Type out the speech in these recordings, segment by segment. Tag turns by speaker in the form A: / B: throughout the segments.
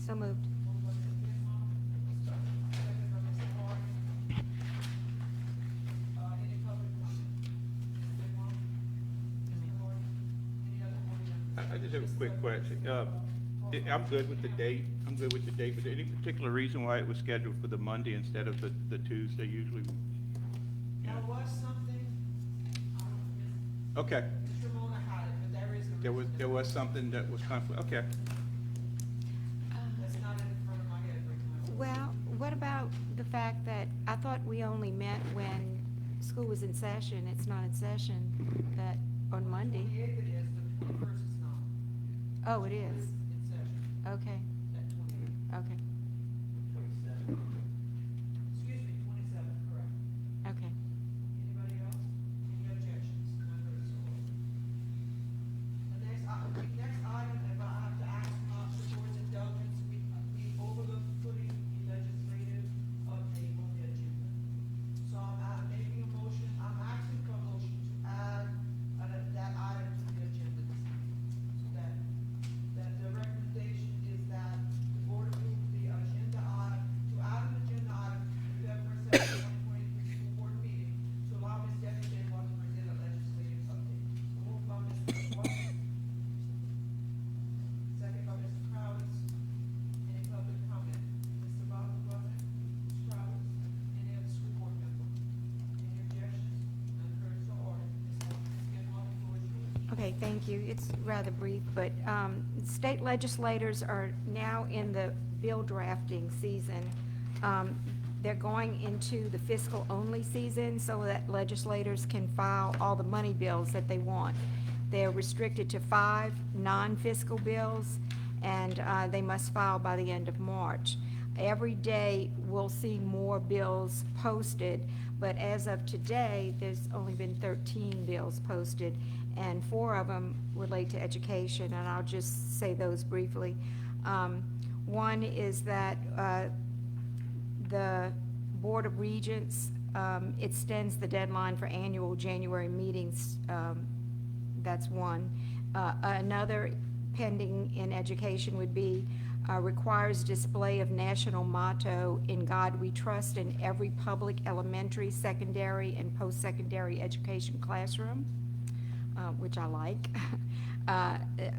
A: So moved.
B: I just have a quick question. I'm good with the date. I'm good with the date, but any particular reason why it was scheduled for the Monday instead of the Tuesday usually?
C: There
B: Yeah.
C: was something,
B: Okay.
C: Mr. Mona had it, but there is a reason.
B: There was something that was conflict. Okay.
C: That's not in front of my head right now.
A: Well, what about the fact that I thought we only met when school was in session? It's not in session that on Monday.
C: 28th it is, the 21st is not.
A: Oh, it
C: It
A: is.
C: is in session,
A: Okay,
C: at 28th.
A: okay,
C: Excuse me, 27th, correct.
A: okay.
C: Anybody else? Any objections? None heard, so ordered. The next item, if I have to ask the board's indulgence, we overlooked putting the legislative update on the agenda. So I'm making a motion, I'm asking for a motion to add that item to the agenda this evening. So that the recommendation is that the board approve the agenda item, to add an agenda item to the February 7th, 2023 school board meeting to allow Ms. Debbie Denmark to present a legislative update. So moved by Mr. Watson. Second by Mr. Crowder. Any public comment? Mr. Boswell, Mr. Crowder, any other school board member? Any objections? None heard, so ordered. Ms. Denmark, the floor is yours.
A: Okay, thank you. It's rather brief, but state legislators are now in the bill drafting season. They're going into the fiscal-only season so that legislators can file all the money bills that they want. They're restricted to 5 non-fiscal bills, and they must file by the end of March. Every day, we'll see more bills posted, but as of today, there's only been 13 bills posted, and 4 of them relate to education, and I'll just say those briefly. One is that the Board of Regents extends the deadline for annual January meetings. That's one. Another pending in education would be requires display of national motto "In God We Trust" in every public elementary, secondary, and post-secondary education classroom, which I like.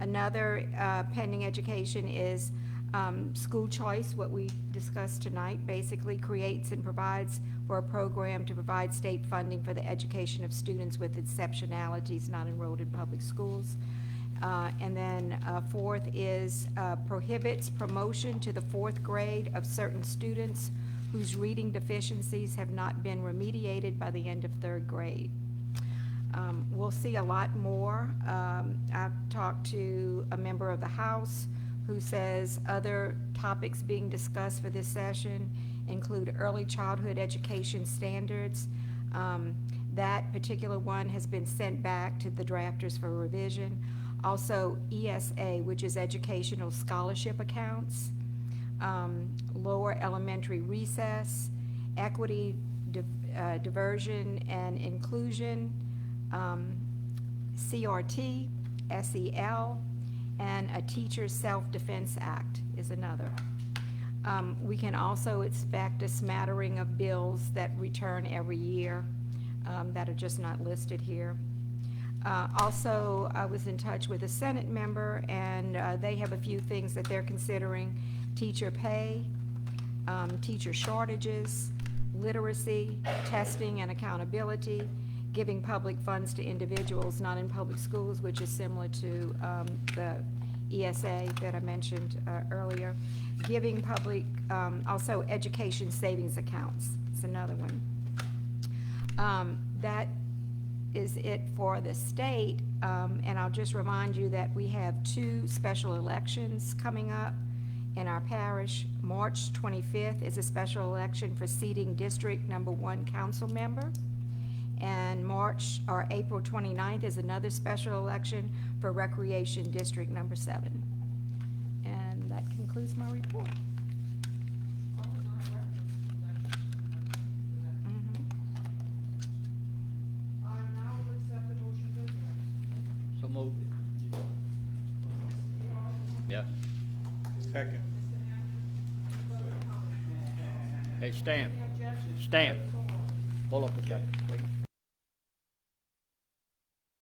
A: Another pending education is school choice, what we discussed tonight, basically creates and provides for a program to provide state funding for the education of students with exceptionalities not enrolled in public schools. And then fourth is prohibits promotion to the 4th grade of certain students whose reading deficiencies have not been remediated by the end of 3rd grade. We'll see a lot more. I've talked to a member of the House who says other topics being discussed for this session include early childhood education standards. That particular one has been sent back to the drafters for revision. Also, ESA, which is Educational Scholarship Accounts, lower elementary recess, equity, diversion, and inclusion, CRT, SEL, and a Teacher's Self-Defense Act is another. We can also expect a smattering of bills that return every year that are just not listed here. Also, I was in touch with a Senate member, and they have a few things that they're considering: teacher pay, teacher shortages, literacy, testing and accountability, giving public funds to individuals not in public schools, which is similar to the ESA that I mentioned earlier, giving public, also education savings accounts is another one. That is it for the state, and I'll just remind you that we have 2 special elections coming up in our parish. March 25th is a special election for seating District Number 1 council member, and April 29th is another special election for Recreation District Number 7. And that concludes my report.
C: I now accept the motion to adjourn.
D: So moved. Yes.
B: Second.
C: Mr. Hamlin,
D: Hey, Stamp,
C: Any objection?
D: Stamp, pull up a second, please.